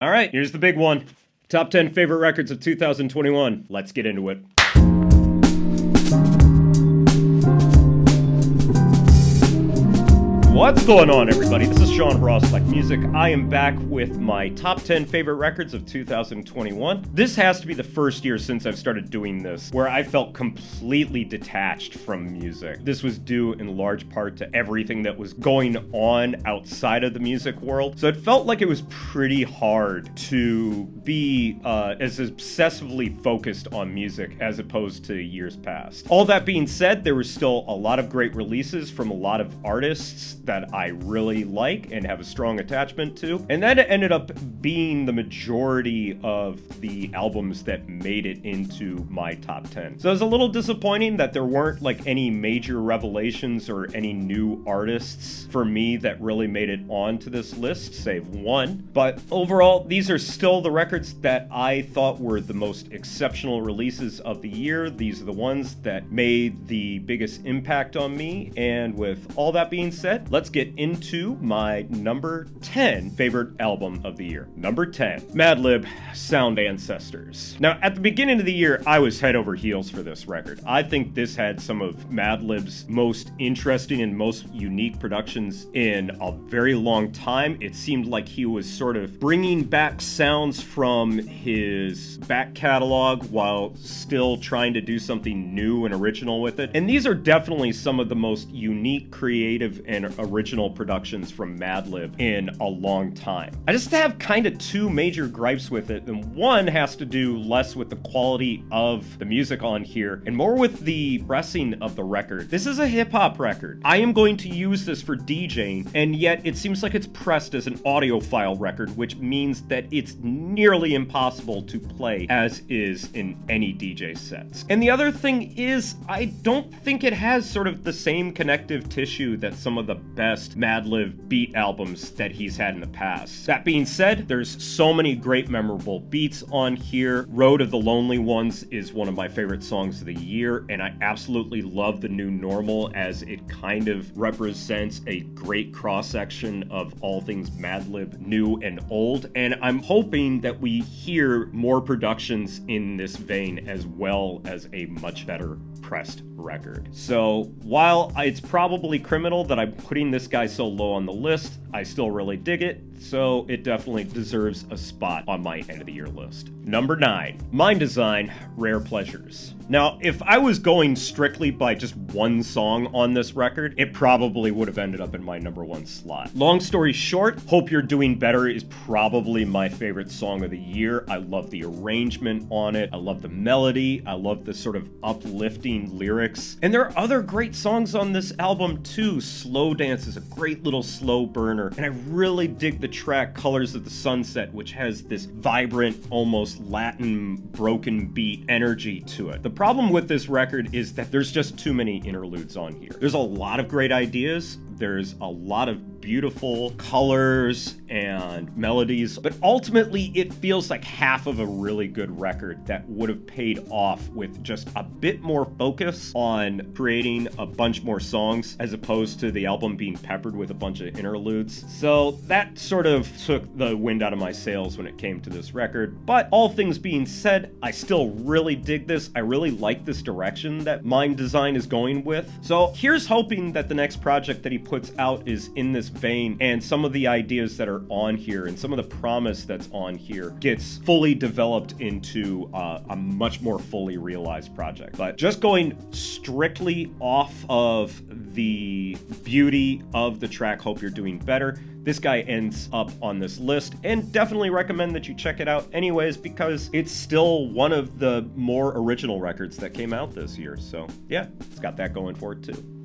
All right, here's the big one. Top 10 favorite records of 2021. Let's get into it. What's going on, everybody? This is Sean Ross, Like Music. I am back with my top 10 favorite records of 2021. This has to be the first year since I've started doing this where I felt completely detached from music. This was due in large part to everything that was going on outside of the music world. So it felt like it was pretty hard to be as obsessively focused on music as opposed to years past. All that being said, there was still a lot of great releases from a lot of artists that I really like and have a strong attachment to. And that ended up being the majority of the albums that made it into my top 10. So it was a little disappointing that there weren't like any major revelations or any new artists for me that really made it onto this list, save one. But overall, these are still the records that I thought were the most exceptional releases of the year. These are the ones that made the biggest impact on me. And with all that being said, let's get into my number 10 favorite album of the year. Number 10, Madlib, Sound Ancestors. Now, at the beginning of the year, I was head over heels for this record. I think this had some of Madlib's most interesting and most unique productions in a very long time. It seemed like he was sort of bringing back sounds from his back catalog while still trying to do something new and original with it. And these are definitely some of the most unique, creative, and original productions from Madlib in a long time. I just have kind of two major gripes with it, and one has to do less with the quality of the music on here and more with the pressing of the record. This is a hip-hop record. I am going to use this for DJing, and yet it seems like it's pressed as an audiophile record, which means that it's nearly impossible to play as is in any DJ sets. And the other thing is, I don't think it has sort of the same connective tissue that some of the best Madlib beat albums that he's had in the past. That being said, there's so many great memorable beats on here. Road of the Lonely Ones is one of my favorite songs of the year, and I absolutely love The New Normal as it kind of represents a great cross-section of all things Madlib, new and old, and I'm hoping that we hear more productions in this vein as well as a much better pressed record. So while it's probably criminal that I'm putting this guy so low on the list, I still really dig it, so it definitely deserves a spot on my end of the year list. Number 9, Mind Design, Rare Pleasures. Now, if I was going strictly by just one song on this record, it probably would have ended up in my number 1 slot. Long story short, Hope You're Doing Better is probably my favorite song of the year. I love the arrangement on it. I love the melody. I love the sort of uplifting lyrics. And there are other great songs on this album too. Slow Dance is a great little slow burner. And I really dig the track Colors of the Sunset, which has this vibrant, almost Latin broken beat energy to it. The problem with this record is that there's just too many interludes on here. There's a lot of great ideas. There's a lot of beautiful colors and melodies, but ultimately it feels like half of a really good record that would have paid off with just a bit more focus on creating a bunch more songs as opposed to the album being peppered with a bunch of interludes. So that sort of took the wind out of my sails when it came to this record. But all things being said, I still really dig this. I really like this direction that Mind Design is going with. So here's hoping that the next project that he puts out is in this vein, and some of the ideas that are on here and some of the promise that's on here gets fully developed into a much more fully realized project. But just going strictly off of the beauty of the track Hope You're Doing Better, this guy ends up on this list, and definitely recommend that you check it out anyways, because it's still one of the more original records that came out this year. So yeah, it's got that going for it too.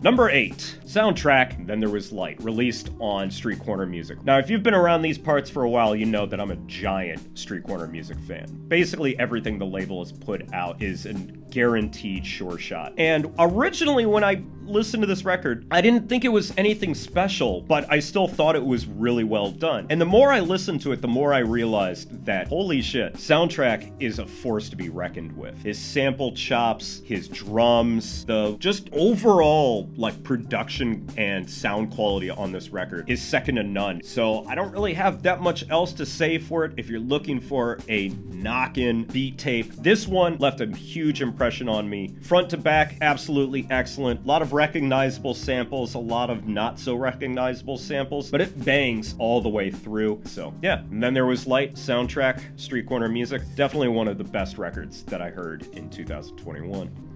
Number 8, Soundtrack, Then There Was Light, released on Street Corner Music. Now, if you've been around these parts for a while, you know that I'm a giant Street Corner Music fan. Basically, everything the label has put out is a guaranteed sure shot. And originally when I listened to this record, I didn't think it was anything special, but I still thought it was really well done. And the more I listened to it, the more I realized that, holy shit, Soundtrack is a force to be reckoned with. His sample chops, his drums, the just overall like production and sound quality on this record is second to none. So I don't really have that much else to say for it. If you're looking for a knock-in beat tape, this one left a huge impression on me. Front to back, absolutely excellent. A lot of recognizable samples, a lot of not so recognizable samples, but it bangs all the way through. So yeah, and then there was Light, Soundtrack, Street Corner Music. Definitely one of the best records that I heard in 2021.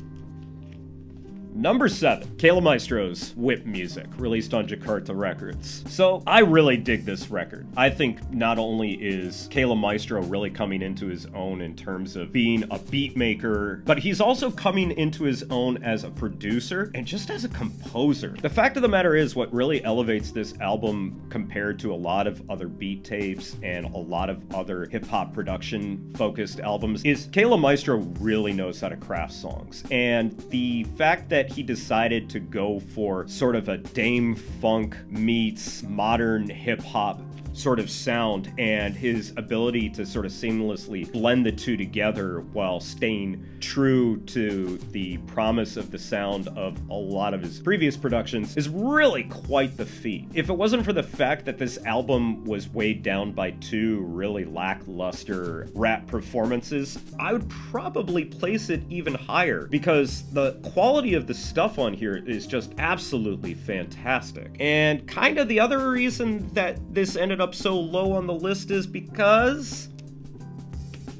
Number 7, Kayla Maestro's Whip Music, released on Jakarta Records. So I really dig this record. I think not only is Kayla Maestro really coming into his own in terms of being a beat maker, but he's also coming into his own as a producer and just as a composer. The fact of the matter is, what really elevates this album compared to a lot of other beat tapes and a lot of other hip-hop production focused albums is Kayla Maestro really knows how to craft songs. And the fact that he decided to go for sort of a Dame Funk meets modern hip-hop sort of sound, and his ability to sort of seamlessly blend the two together while staying true to the promise of the sound of a lot of his previous productions is really quite the feat. If it wasn't for the fact that this album was weighed down by 2 really lackluster rap performances, I would probably place it even higher, because the quality of the stuff on here is just absolutely fantastic. And kind of the other reason that this ended up so low on the list is because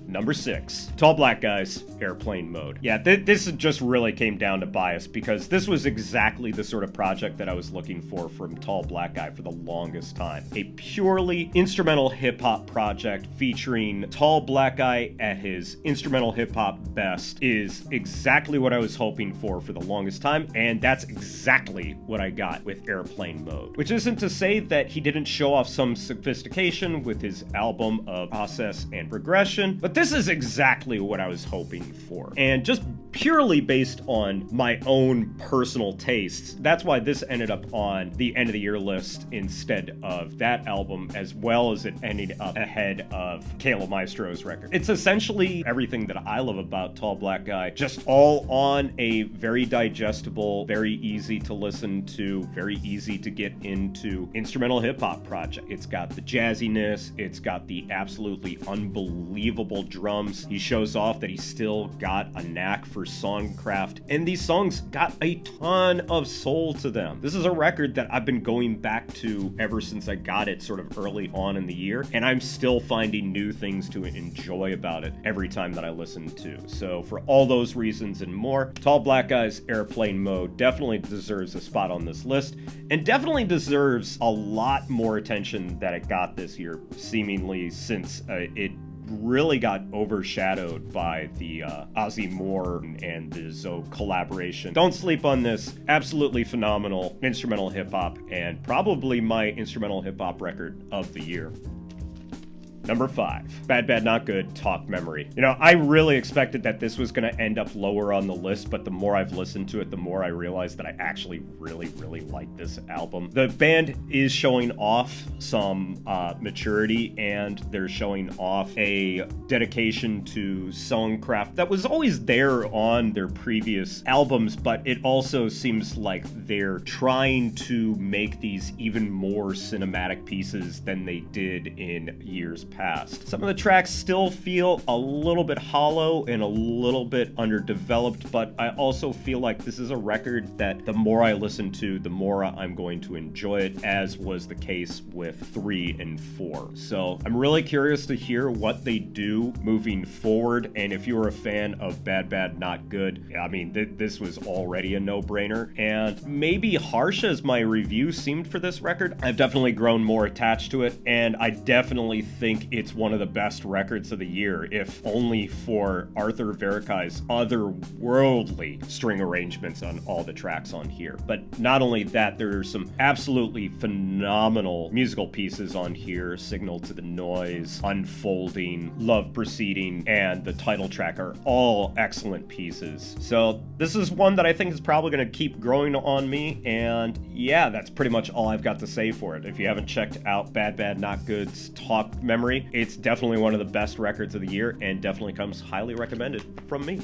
Number 6, Tall Black Guys, Airplane Mode. Yeah, this just really came down to bias, because this was exactly the sort of project that I was looking for from Tall Black Guy for the longest time. A purely instrumental hip-hop project featuring Tall Black Guy at his instrumental hip-hop best is exactly what I was hoping for the longest time, and that's exactly what I got with Airplane Mode. Which isn't to say that he didn't show off some sophistication with his album of process and progression, but this is exactly what I was hoping for. And just purely based on my own personal tastes, that's why this ended up on the end of the year list instead of that album, as well as it ended up ahead of Kayla Maestro's record. It's essentially everything that I love about Tall Black Guy, just all on a very digestible, very easy to listen to, very easy to get into instrumental hip-hop project. It's got the jazziness, it's got the absolutely unbelievable drums. He shows off that he's still got a knack for songcraft, and these songs got a ton of soul to them. This is a record that I've been going back to ever since I got it sort of early on in the year, and I'm still finding new things to enjoy about it every time that I listen to. So for all those reasons and more, Tall Black Guy's Airplane Mode definitely deserves a spot on this list, and definitely deserves a lot more attention that it got this year, seemingly, since it really got overshadowed by the Ozzy Moore and the Zoe collaboration. Don't sleep on this. Absolutely phenomenal instrumental hip-hop, and probably my instrumental hip-hop record of the year. Number 5, Bad Bad Not Good, Talk Memory. You know, I really expected that this was going to end up lower on the list, but the more I've listened to it, the more I realized that I actually really like this album. The band is showing off some maturity, and they're showing off a dedication to songcraft that was always there on their previous albums, but it also seems like they're trying to make these even more cinematic pieces than they did in years past. Some of the tracks still feel a little bit hollow and a little bit underdeveloped, but I also feel like this is a record that the more I listen to, the more I'm going to enjoy it, as was the case with 3 and 4. So I'm really curious to hear what they do moving forward, and if you're a fan of Bad Bad Not Good, I mean, this was already a no-brainer, and maybe harsh as my review seemed for this record, I've definitely grown more attached to it, and I definitely think it's one of the best records of the year, if only for Arthur Verikai's otherworldly string arrangements on all the tracks on here. But not only that, there are some absolutely phenomenal musical pieces on here. Signal to the Noise, Unfolding, Love Proceeding, and the title track are all excellent pieces. So this is one that I think is probably going to keep growing on me, and yeah, that's pretty much all I've got to say for it. If you haven't checked out Bad Bad Not Good's Talk Memory, it's definitely one of the best records of the year and definitely comes highly recommended from me.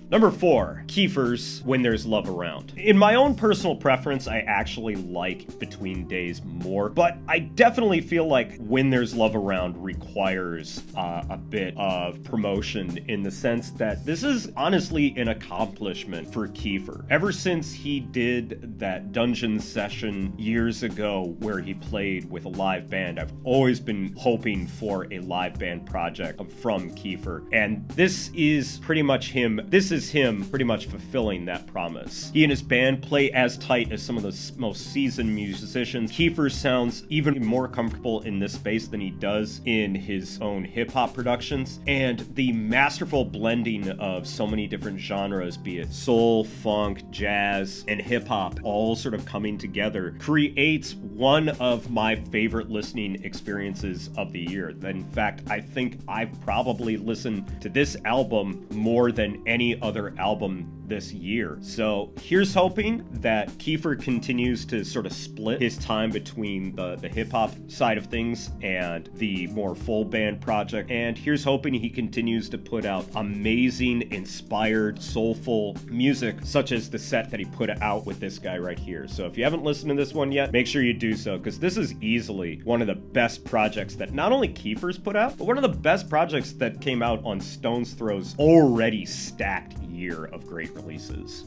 Number 4, Kiefer's When There's Love Around. In my own personal preference, I actually like Between Days more, but I definitely feel like When There's Love Around requires a bit of promotion, in the sense that this is honestly an accomplishment for Kiefer. Ever since he did that dungeon session years ago where he played with a live band, I've always been hoping for a live band project from Kiefer, and this is pretty much him. This is him pretty much fulfilling that promise. He and his band play as tight as some of the most seasoned musicians. Kiefer sounds even more comfortable in this space than he does in his own hip-hop productions, and the masterful blending of so many different genres, be it soul, funk, jazz, and hip-hop, all sort of coming together, creates one of my favorite listening experiences of the year. In fact, I think I've probably listened to this album more than any other album this year. So here's hoping that Kiefer continues to sort of split his time between the hip-hop side of things and the more full band project, and here's hoping he continues to put out amazing, inspired, soulful music, such as the set that he put out with this guy right here. So if you haven't listened to this one yet, make sure you do so, because this is easily one of the best projects that not only Kiefer's put out, but one of the best projects that came out on Stone's Throw's already stacked year of great releases.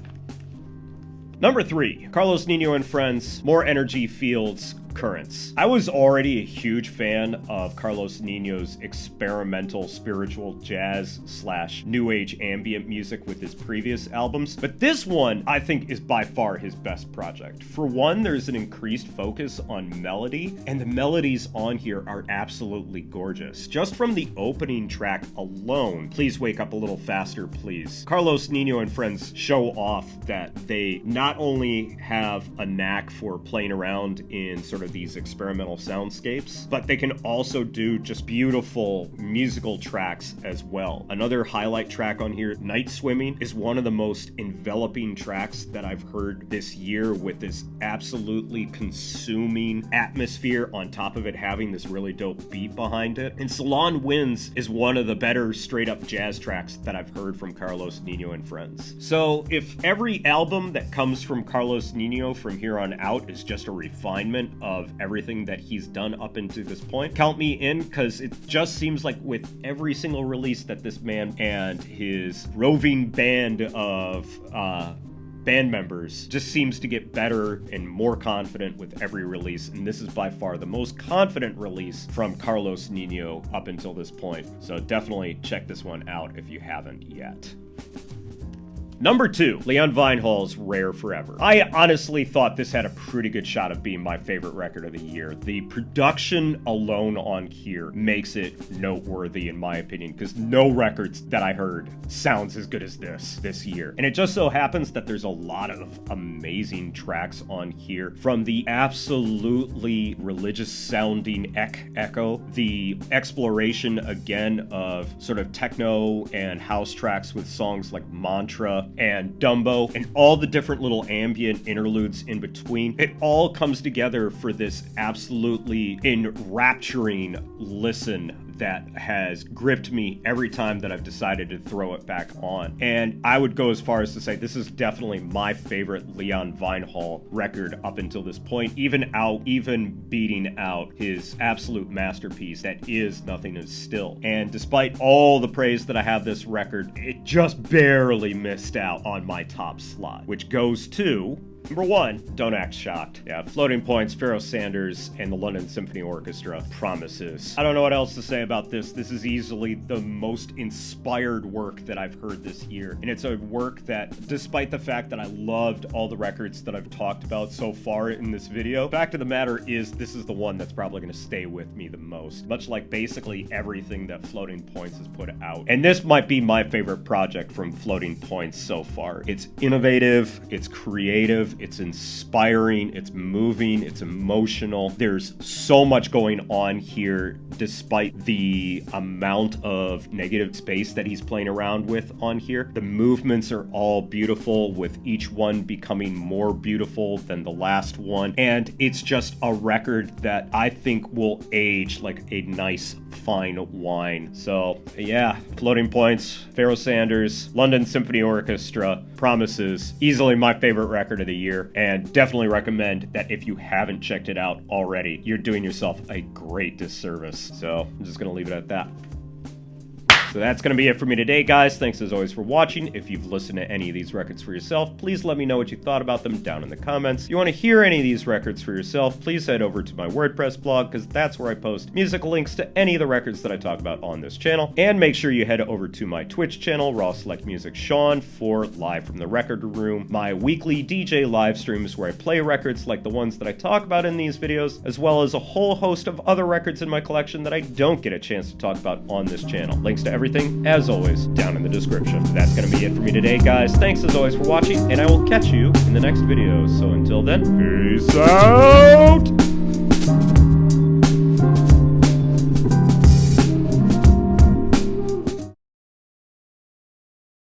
Number 3, Carlos Nino and Friends, More Energy Fields, Currents. I was already a huge fan of Carlos Nino's experimental spiritual jazz / new age ambient music with his previous albums, but this one I think is by far his best project. For one, there's an increased focus on melody, and the melodies on here are absolutely gorgeous. Just from the opening track alone, Please Wake Up a Little Faster, Please, Carlos Nino and Friends show off that they not only have a knack for playing around in sort of these experimental soundscapes, but they can also do just beautiful musical tracks as well. Another highlight track on here, Night Swimming, is one of the most enveloping tracks that I've heard this year, with this absolutely consuming atmosphere on top of it having this really dope beat behind it. And Salon Winds is one of the better straight up jazz tracks that I've heard from Carlos Nino and Friends. So if every album that comes from Carlos Nino from here on out is just a refinement of everything that he's done up until this point, count me in, because it just seems like with every single release that this man and his roving band of band members just seems to get better and more confident with every release, and this is by far the most confident release from Carlos Nino up until this point. So definitely check this one out if you haven't yet. Number 2, Leon Vynehall's Rare Forever. I honestly thought this had a pretty good shot of being my favorite record of the year. The production alone on here makes it noteworthy in my opinion, because no records that I heard sounds as good as this year. And it just so happens that there's a lot of amazing tracks on here, from the absolutely religious sounding Echo, the exploration again of sort of techno and house tracks with songs like Mantra and Dumbo, and all the different little ambient interludes in between. It all comes together for this absolutely enrapturing listen that has gripped me every time that I've decided to throw it back on. And I would go as far as to say this is definitely my favorite Leon Vynehall record up until this point, even beating out his absolute masterpiece that is Nothing Is Still. And despite all the praise that I have this record, it just barely missed out on my top slot, which goes to Number 1, don't act shocked. Yeah, Floating Points, Pharoah Sanders, and the London Symphony Orchestra, Promises. I don't know what else to say about this. This is easily the most inspired work that I've heard this year. And it's a work that, despite the fact that I loved all the records that I've talked about so far in this video, the fact of the matter is this is the one that's probably going to stay with me the most. Much like basically everything that Floating Points has put out. And this might be my favorite project from Floating Points so far. It's innovative, it's creative, it's inspiring, it's moving, it's emotional. There's so much going on here despite the amount of negative space that he's playing around with on here. The movements are all beautiful, with each one becoming more beautiful than the last one. And it's just a record that I think will age like a nice fine wine. So yeah, Floating Points, Pharoah Sanders, London Symphony Orchestra, Promises, easily my favorite record of the year, and definitely recommend that if you haven't checked it out already, you're doing yourself a great disservice. So I'm just gonna leave it at that. So that's going to be it for me today, guys. Thanks as always for watching. If you've listened to any of these records for yourself, please let me know what you thought about them down in the comments. If you want to hear any of these records for yourself, please head over to my WordPress blog, because that's where I post music links to any of the records that I talk about on this channel. And make sure you head over to my Twitch channel, Raw Select Music Sean, for Live from the Record Room, my weekly DJ live streams where I play records like the ones that I talk about in these videos, as well as a whole host of other records in my collection that I don't get a chance to talk about on this channel. Links to everything, as always, down in the description. That's going to be it for me today, guys. Thanks as always for watching, and I will catch you in the next video. So until then, peace out!